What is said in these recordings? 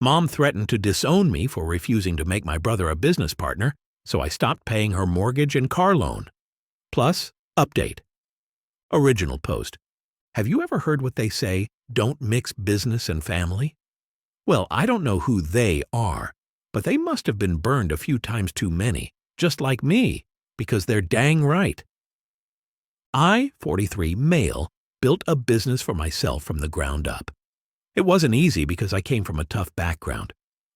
Mom threatened to disown me for refusing to make my brother a business partner, so I stopped paying her mortgage and car loan. Plus, update. Original post. Have you ever heard what they say, don't mix business and family? Well, I don't know who they are, but they must have been burned a few times too many, just like me, because they're dang right. I, 43, male, built a business for myself from the ground up. It wasn't easy because I came from a tough background.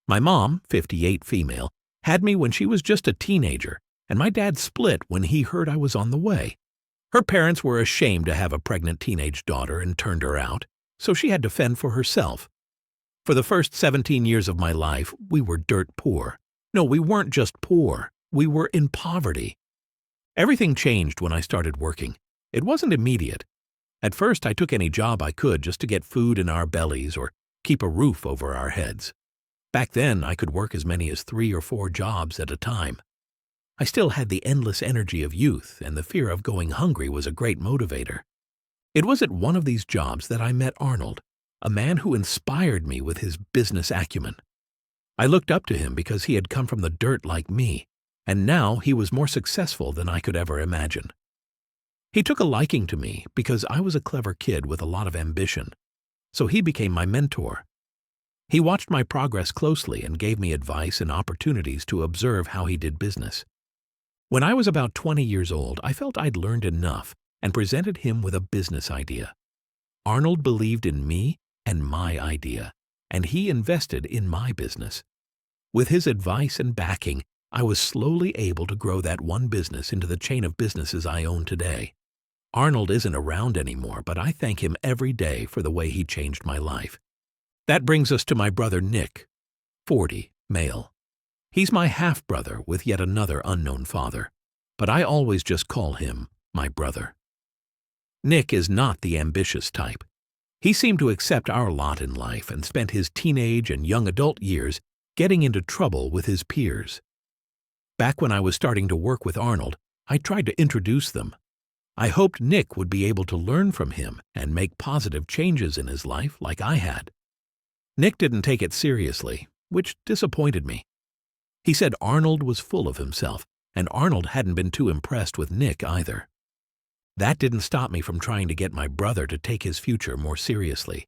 My mom, 58, female, had me when she was just a teenager, and my dad split when he heard I was on the way. Her parents were ashamed to have a pregnant teenage daughter and turned her out, so she had to fend for herself. For the first 17 years of my life, we were dirt poor. No, we weren't just poor. We were in poverty. Everything changed when I started working. It wasn't immediate. At first, I took any job I could just to get food in our bellies or keep a roof over our heads. Back then, I could work as many as 3 or 4 jobs at a time. I still had the endless energy of youth, and the fear of going hungry was a great motivator. It was at one of these jobs that I met Arnold, a man who inspired me with his business acumen. I looked up to him because he had come from the dirt like me, and now he was more successful than I could ever imagine. He took a liking to me because I was a clever kid with a lot of ambition, so he became my mentor. He watched my progress closely and gave me advice and opportunities to observe how he did business. When I was about 20 years old, I felt I'd learned enough and presented him with a business idea. Arnold believed in me and my idea, and he invested in my business. With his advice and backing, I was slowly able to grow that one business into the chain of businesses I own today. Arnold isn't around anymore, but I thank him every day for the way he changed my life. That brings us to my brother Nick, 40, male. He's my half-brother with yet another unknown father, but I always just call him my brother. Nick is not the ambitious type. He seemed to accept our lot in life and spent his teenage and young adult years getting into trouble with his peers. Back when I was starting to work with Arnold, I tried to introduce them. I hoped Nick would be able to learn from him and make positive changes in his life like I had. Nick didn't take it seriously, which disappointed me. He said Arnold was full of himself, and Arnold hadn't been too impressed with Nick either. That didn't stop me from trying to get my brother to take his future more seriously.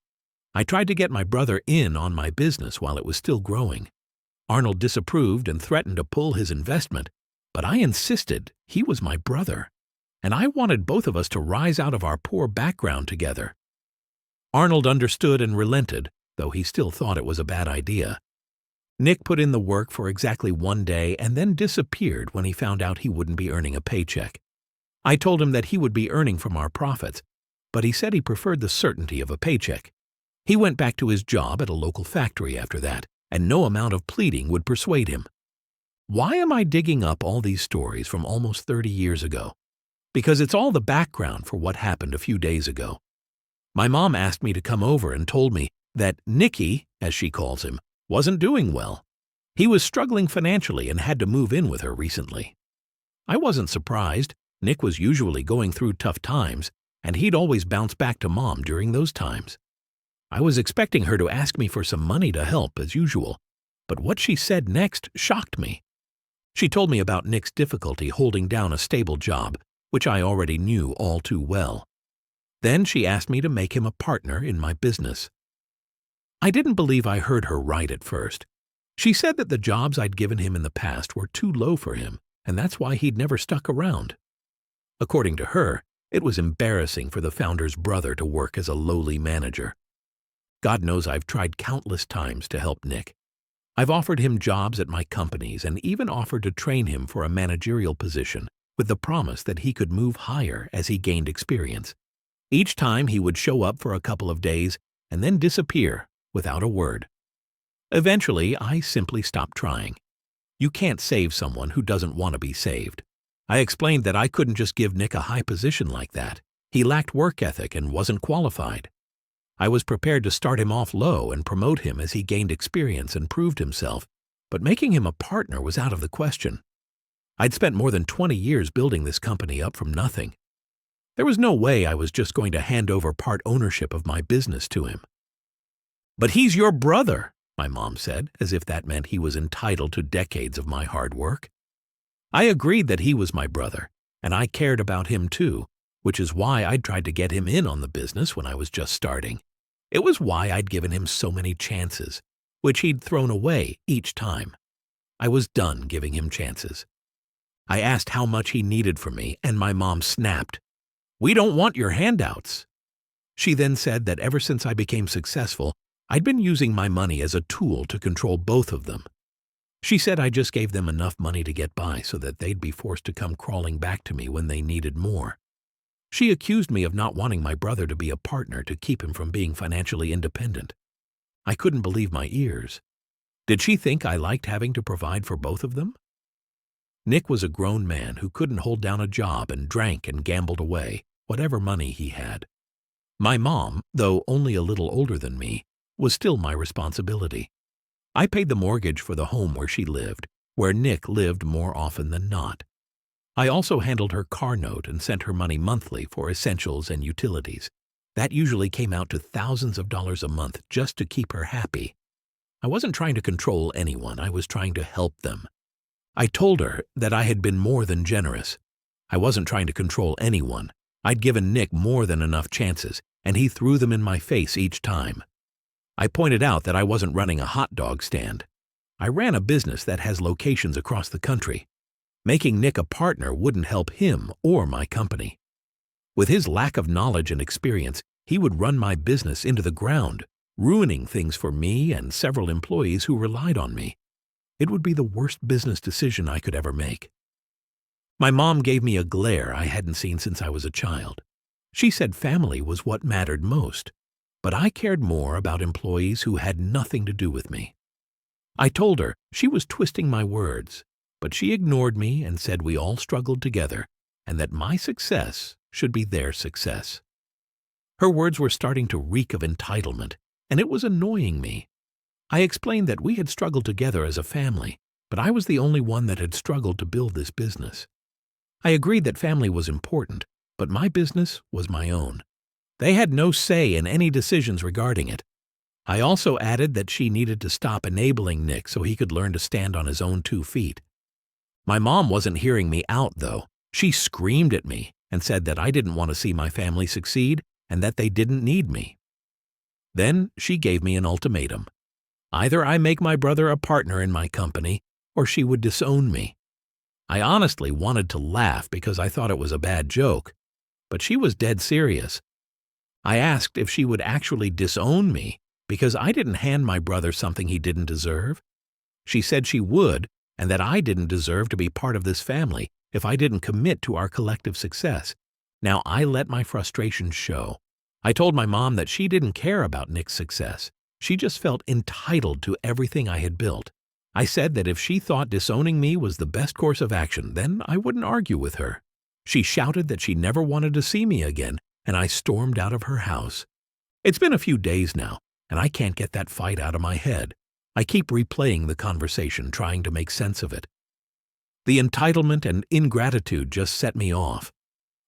I tried to get my brother in on my business while it was still growing. Arnold disapproved and threatened to pull his investment, but I insisted he was my brother, and I wanted both of us to rise out of our poor background together. Arnold understood and relented, though he still thought it was a bad idea. Nick put in the work for exactly 1 day and then disappeared when he found out he wouldn't be earning a paycheck. I told him that he would be earning from our profits, but he said he preferred the certainty of a paycheck. He went back to his job at a local factory after that, and no amount of pleading would persuade him. Why am I digging up all these stories from almost 30 years ago? Because it's all the background for what happened a few days ago. My mom asked me to come over and told me that Nicky, as she calls him, wasn't doing well. He was struggling financially and had to move in with her recently. I wasn't surprised. Nick was usually going through tough times, and he'd always bounce back to Mom during those times. I was expecting her to ask me for some money to help, as usual, but what she said next shocked me. She told me about Nick's difficulty holding down a stable job, which I already knew all too well. Then she asked me to make him a partner in my business. I didn't believe I heard her right at first. She said that the jobs I'd given him in the past were too low for him, and that's why he'd never stuck around. According to her, it was embarrassing for the founder's brother to work as a lowly manager. God knows I've tried countless times to help Nick. I've offered him jobs at my companies and even offered to train him for a managerial position with the promise that he could move higher as he gained experience. Each time he would show up for a couple of days and then disappear without a word. Eventually, I simply stopped trying. You can't save someone who doesn't want to be saved. I explained that I couldn't just give Nick a high position like that. He lacked work ethic and wasn't qualified. I was prepared to start him off low and promote him as he gained experience and proved himself, but making him a partner was out of the question. I'd spent more than 20 years building this company up from nothing. There was no way I was just going to hand over part ownership of my business to him. "But he's your brother," my mom said, as if that meant he was entitled to decades of my hard work. I agreed that he was my brother, and I cared about him too, which is why I'd tried to get him in on the business when I was just starting. It was why I'd given him so many chances, which he'd thrown away each time. I was done giving him chances. I asked how much he needed from me, and my mom snapped, "We don't want your handouts." She then said that ever since I became successful, I'd been using my money as a tool to control both of them. She said I just gave them enough money to get by so that they'd be forced to come crawling back to me when they needed more. She accused me of not wanting my brother to be a partner to keep him from being financially independent. I couldn't believe my ears. Did she think I liked having to provide for both of them? Nick was a grown man who couldn't hold down a job and drank and gambled away whatever money he had. My mom, though only a little older than me, was still my responsibility. I paid the mortgage for the home where she lived, where Nick lived more often than not. I also handled her car note and sent her money monthly for essentials and utilities. That usually came out to thousands of dollars a month just to keep her happy. I wasn't trying to control anyone, I was trying to help them. I told her that I had been more than generous. I wasn't trying to control anyone. I'd given Nick more than enough chances, and he threw them in my face each time. I pointed out that I wasn't running a hot dog stand. I ran a business that has locations across the country. Making Nick a partner wouldn't help him or my company. With his lack of knowledge and experience, he would run my business into the ground, ruining things for me and several employees who relied on me. It would be the worst business decision I could ever make. My mom gave me a glare I hadn't seen since I was a child. She said family was what mattered most, but I cared more about employees who had nothing to do with me. I told her she was twisting my words, but she ignored me and said we all struggled together and that my success should be their success. Her words were starting to reek of entitlement, and it was annoying me. I explained that we had struggled together as a family, but I was the only one that had struggled to build this business. I agreed that family was important, but my business was my own. They had no say in any decisions regarding it. I also added that she needed to stop enabling Nick so he could learn to stand on his own 2 feet. My mom wasn't hearing me out, though. She screamed at me and said that I didn't want to see my family succeed and that they didn't need me. Then she gave me an ultimatum. Either I make my brother a partner in my company, or she would disown me. I honestly wanted to laugh because I thought it was a bad joke, but she was dead serious. I asked if she would actually disown me because I didn't hand my brother something he didn't deserve. She said she would, and that I didn't deserve to be part of this family if I didn't commit to our collective success. Now I let my frustration show. I told my mom that she didn't care about Nick's success. She just felt entitled to everything I had built. I said that if she thought disowning me was the best course of action, then I wouldn't argue with her. She shouted that she never wanted to see me again, and I stormed out of her house. It's been a few days now, and I can't get that fight out of my head. I keep replaying the conversation, trying to make sense of it. The entitlement and ingratitude just set me off.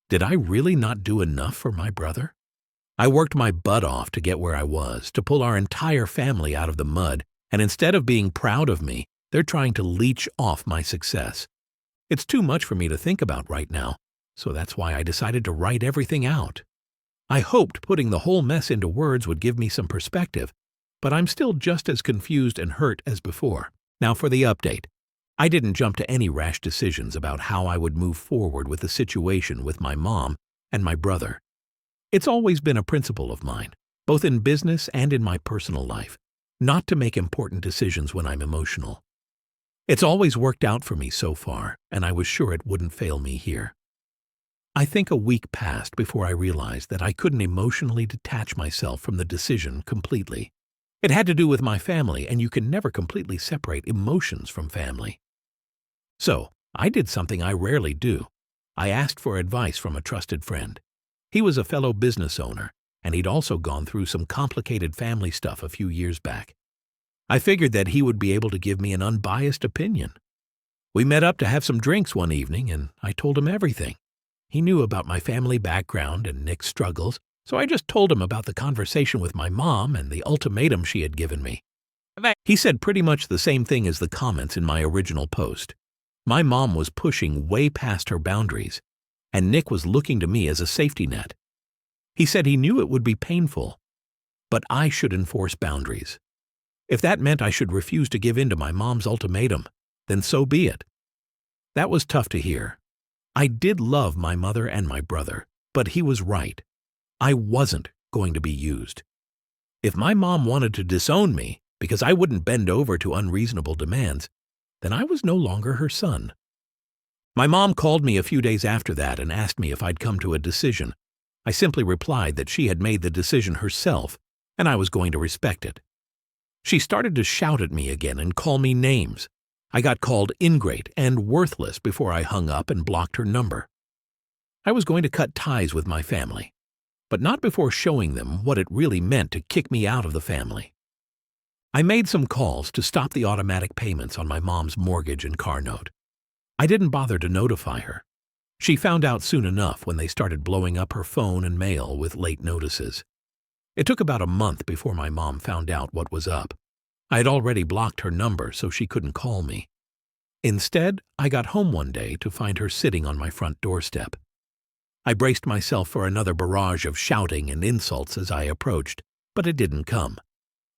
Did I really not do enough for my brother? I worked my butt off to get where I was, to pull our entire family out of the mud, and instead of being proud of me, they're trying to leech off my success. It's too much for me to think about right now, so that's why I decided to write everything out. I hoped putting the whole mess into words would give me some perspective, but I'm still just as confused and hurt as before. Now for the update. I didn't jump to any rash decisions about how I would move forward with the situation with my mom and my brother. It's always been a principle of mine, both in business and in my personal life, not to make important decisions when I'm emotional. It's always worked out for me so far, and I was sure it wouldn't fail me here. I think a week passed before I realized that I couldn't emotionally detach myself from the decision completely. It had to do with my family, and you can never completely separate emotions from family. So, I did something I rarely do. I asked for advice from a trusted friend. He was a fellow business owner, and he'd also gone through some complicated family stuff a few years back. I figured that he would be able to give me an unbiased opinion. We met up to have some drinks one evening, and I told him everything. He knew about my family background and Nick's struggles, so I just told him about the conversation with my mom and the ultimatum she had given me. He said pretty much the same thing as the comments in my original post. My mom was pushing way past her boundaries, and Nick was looking to me as a safety net. He said he knew it would be painful, but I should enforce boundaries. If that meant I should refuse to give in to my mom's ultimatum, then so be it. That was tough to hear. I did love my mother and my brother, but he was right. I wasn't going to be used. If my mom wanted to disown me because I wouldn't bend over to unreasonable demands, then I was no longer her son. My mom called me a few days after that and asked me if I'd come to a decision. I simply replied that she had made the decision herself, and I was going to respect it. She started to shout at me again and call me names. I got called ingrate and worthless before I hung up and blocked her number. I was going to cut ties with my family, but not before showing them what it really meant to kick me out of the family. I made some calls to stop the automatic payments on my mom's mortgage and car note. I didn't bother to notify her. She found out soon enough when they started blowing up her phone and mail with late notices. It took about a month before my mom found out what was up. I had already blocked her number so she couldn't call me. Instead, I got home one day to find her sitting on my front doorstep. I braced myself for another barrage of shouting and insults as I approached, but it didn't come.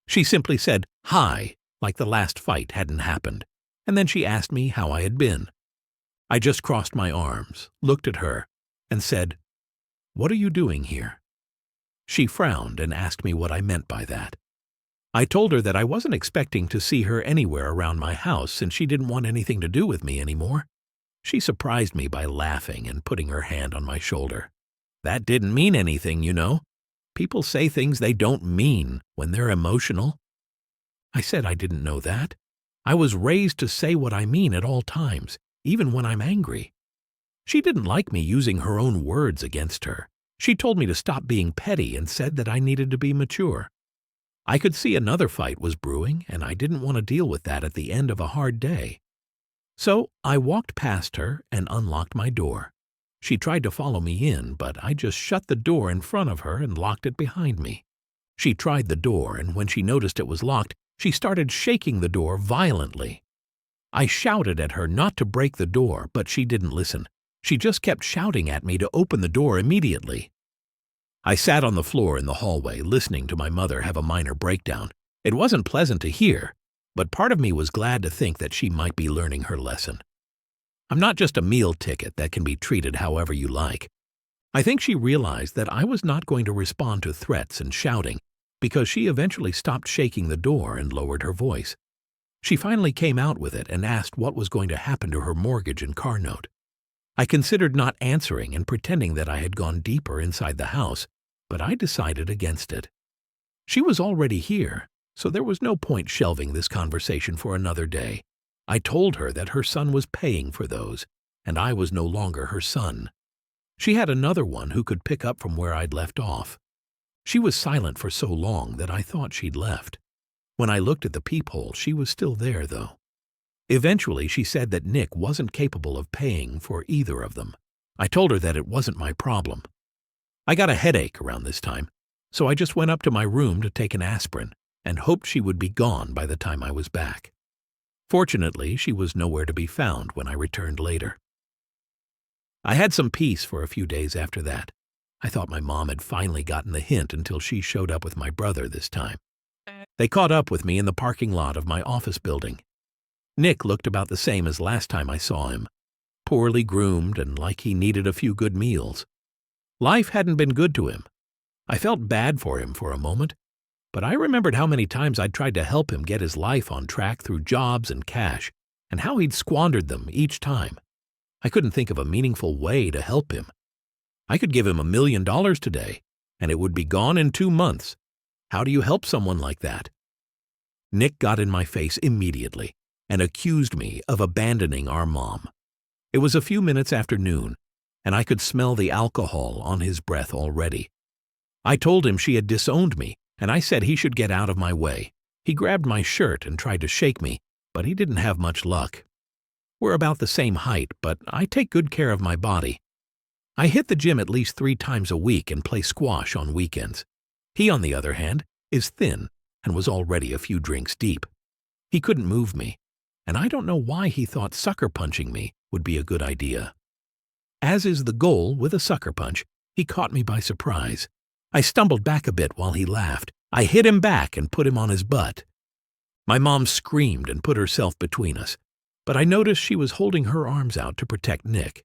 She simply said, "Hi," like the last fight hadn't happened, and then she asked me how I had been. I just crossed my arms, looked at her, and said, "What are you doing here?" She frowned and asked me what I meant by that. I told her that I wasn't expecting to see her anywhere around my house since she didn't want anything to do with me anymore. She surprised me by laughing and putting her hand on my shoulder. "That didn't mean anything, you know. People say things they don't mean when they're emotional." I said I didn't know that. I was raised to say what I mean at all times, even when I'm angry. She didn't like me using her own words against her. She told me to stop being petty and said that I needed to be mature. I could see another fight was brewing, and I didn't want to deal with that at the end of a hard day. So I walked past her and unlocked my door. She tried to follow me in, but I just shut the door in front of her and locked it behind me. She tried the door, and when she noticed it was locked, she started shaking the door violently. I shouted at her not to break the door, but she didn't listen. She just kept shouting at me to open the door immediately. I sat on the floor in the hallway listening to my mother have a minor breakdown. It wasn't pleasant to hear, but part of me was glad to think that she might be learning her lesson. I'm not just a meal ticket that can be treated however you like. I think she realized that I was not going to respond to threats and shouting because she eventually stopped shaking the door and lowered her voice. She finally came out with it and asked what was going to happen to her mortgage and car note. I considered not answering and pretending that I had gone deeper inside the house, but I decided against it. She was already here, so there was no point shelving this conversation for another day. I told her that her son was paying for those, and I was no longer her son. She had another one who could pick up from where I'd left off. She was silent for so long that I thought she'd left. When I looked at the peephole, she was still there, though. Eventually, she said that Nick wasn't capable of paying for either of them. I told her that it wasn't my problem. I got a headache around this time, so I just went up to my room to take an aspirin and hoped she would be gone by the time I was back. Fortunately, she was nowhere to be found when I returned later. I had some peace for a few days after that. I thought my mom had finally gotten the hint until she showed up with my brother this time. They caught up with me in the parking lot of my office building. Nick looked about the same as last time I saw him, poorly groomed and like he needed a few good meals. Life hadn't been good to him. I felt bad for him for a moment, but I remembered how many times I'd tried to help him get his life on track through jobs and cash, and how he'd squandered them each time. I couldn't think of a meaningful way to help him. I could give him $1 million today, and it would be gone in 2 months. How do you help someone like that? Nick got in my face immediately and accused me of abandoning our mom. It was a few minutes after noon, and I could smell the alcohol on his breath already. I told him she had disowned me, and I said he should get out of my way. He grabbed my shirt and tried to shake me, but he didn't have much luck. We're about the same height, but I take good care of my body. I hit the gym at least 3 times a week and play squash on weekends. He, on the other hand, is thin and was already a few drinks deep. He couldn't move me, and I don't know why he thought sucker punching me would be a good idea. As is the goal with a sucker punch, he caught me by surprise. I stumbled back a bit while he laughed. I hit him back and put him on his butt. My mom screamed and put herself between us, but I noticed she was holding her arms out to protect Nick.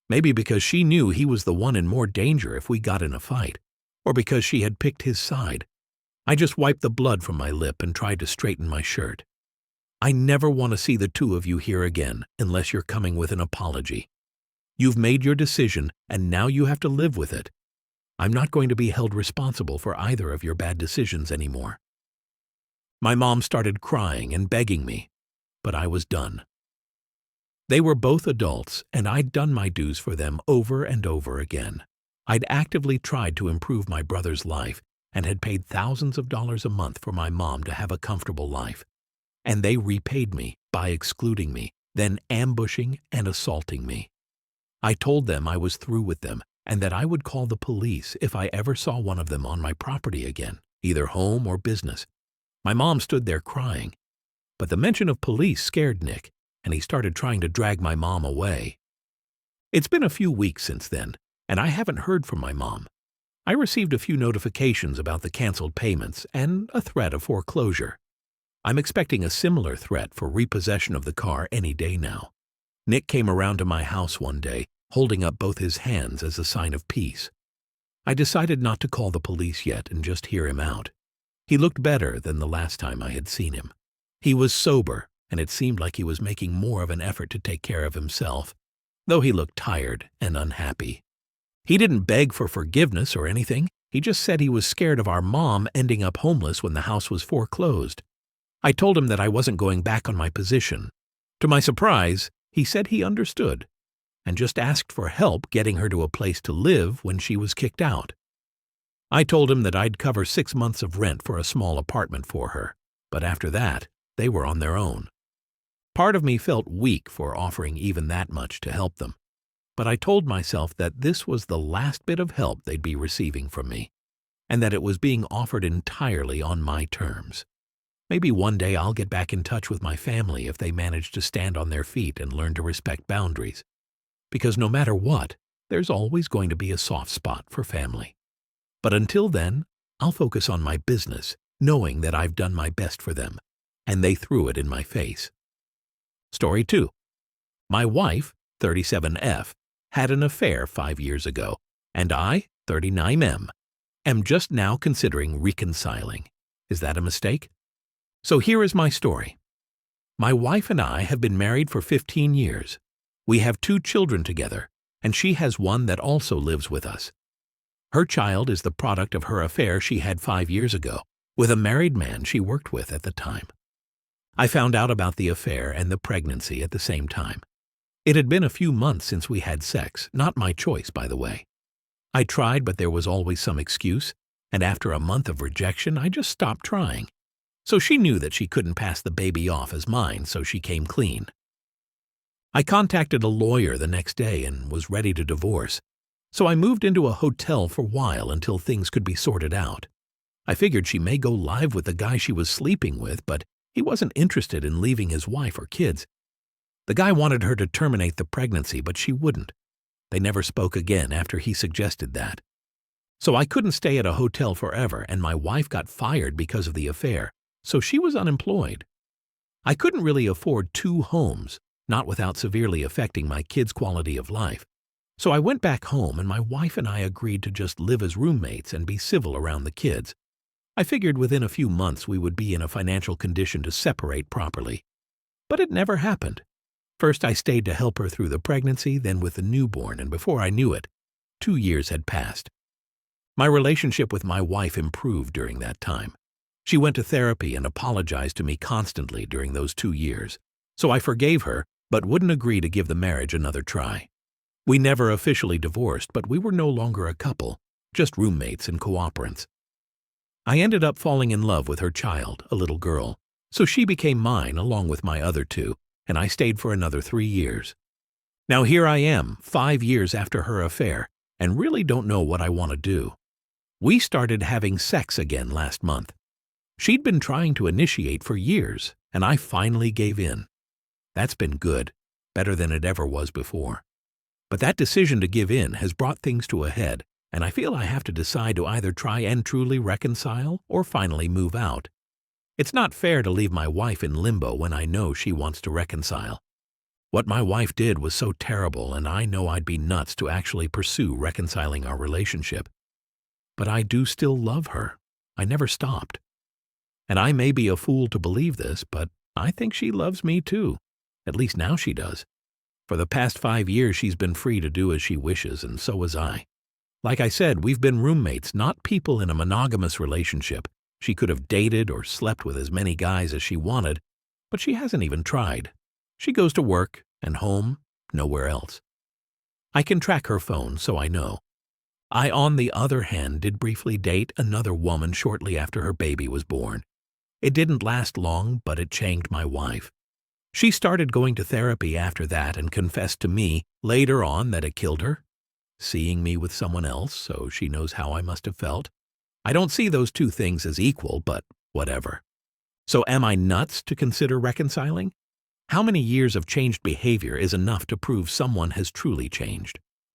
Maybe because she knew he was the one in more danger if we got in a fight, or because she had picked his side. I just wiped the blood from my lip and tried to straighten my shirt. I never want to see the two of you here again unless you're coming with an apology. You've made your decision, and now you have to live with it. I'm not going to be held responsible for either of your bad decisions anymore. My mom started crying and begging me, but I was done. They were both adults, and I'd done my dues for them over and over again. I'd actively tried to improve my brother's life and had paid thousands of dollars a month for my mom to have a comfortable life. And they repaid me by excluding me, then ambushing and assaulting me. I told them I was through with them and that I would call the police if I ever saw one of them on my property again, either home or business. My mom stood there crying, but the mention of police scared Nick, and he started trying to drag my mom away. It's been a few weeks since then, and I haven't heard from my mom. I received a few notifications about the canceled payments and a threat of foreclosure. I'm expecting a similar threat for repossession of the car any day now. Nick came around to my house one day, holding up both his hands as a sign of peace. I decided not to call the police yet and just hear him out. He looked better than the last time I had seen him. He was sober, and it seemed like he was making more of an effort to take care of himself, though he looked tired and unhappy. He didn't beg for forgiveness or anything. He just said he was scared of our mom ending up homeless when the house was foreclosed. I told him that I wasn't going back on my position. To my surprise, he said he understood and just asked for help getting her to a place to live when she was kicked out. I told him that I'd cover 6 months of rent for a small apartment for her, but after that, they were on their own. Part of me felt weak for offering even that much to help them, but I told myself that this was the last bit of help they'd be receiving from me, and that it was being offered entirely on my terms. Maybe one day I'll get back in touch with my family if they manage to stand on their feet and learn to respect boundaries. Because no matter what, there's always going to be a soft spot for family. But until then, I'll focus on my business, knowing that I've done my best for them, and they threw it in my face. Story 2. My wife, 37F, had an affair 5 years ago, and I, 39M, am just now considering reconciling. Is that a mistake? So here is my story. My wife and I have been married for 15 years. We have 2 children together, and she has one that also lives with us. Her child is the product of her affair she had 5 years ago, with a married man she worked with at the time. I found out about the affair and the pregnancy at the same time. It had been a few months since we had sex, not my choice, by the way. I tried, but there was always some excuse, and after a month of rejection, I just stopped trying. So she knew that she couldn't pass the baby off as mine, so she came clean. I contacted a lawyer the next day and was ready to divorce, so I moved into a hotel for a while until things could be sorted out. I figured she may go live with the guy she was sleeping with, but he wasn't interested in leaving his wife or kids. The guy wanted her to terminate the pregnancy, but she wouldn't. They never spoke again after he suggested that. So I couldn't stay at a hotel forever, and my wife got fired because of the affair, so she was unemployed. I couldn't really afford 2 homes, not without severely affecting my kids' quality of life. So I went back home, and my wife and I agreed to just live as roommates and be civil around the kids. I figured within a few months we would be in a financial condition to separate properly. But it never happened. First I stayed to help her through the pregnancy, then with the newborn, and before I knew it, 2 years had passed. My relationship with my wife improved during that time. She went to therapy and apologized to me constantly during those 2 years, so I forgave her but wouldn't agree to give the marriage another try. We never officially divorced, but we were no longer a couple, just roommates and cooperants. I ended up falling in love with her child, a little girl, so she became mine along with my other 2, and I stayed for another 3 years. Now here I am, 5 years after her affair, and really don't know what I want to do. We started having sex again last month. She'd been trying to initiate for years, and I finally gave in. That's been good, better than it ever was before. But that decision to give in has brought things to a head, and I feel I have to decide to either try and truly reconcile or finally move out. It's not fair to leave my wife in limbo when I know she wants to reconcile. What my wife did was so terrible, and I know I'd be nuts to actually pursue reconciling our relationship. But I do still love her. I never stopped. And I may be a fool to believe this, but I think she loves me too. At least now she does. For the past 5 years she's been free to do as she wishes, and so was I. Like I said, we've been roommates, not people in a monogamous relationship. She could have dated or slept with as many guys as she wanted, but she hasn't even tried. She goes to work and home, nowhere else. I can track her phone, so I know. I, on the other hand, did briefly date another woman shortly after her baby was born. It didn't last long, but it changed my wife. She started going to therapy after that and confessed to me later on that it killed her, seeing me with someone else, so she knows how I must have felt. I don't see those two things as equal, but whatever. So am I nuts to consider reconciling? How many years of changed behavior is enough to prove someone has truly changed?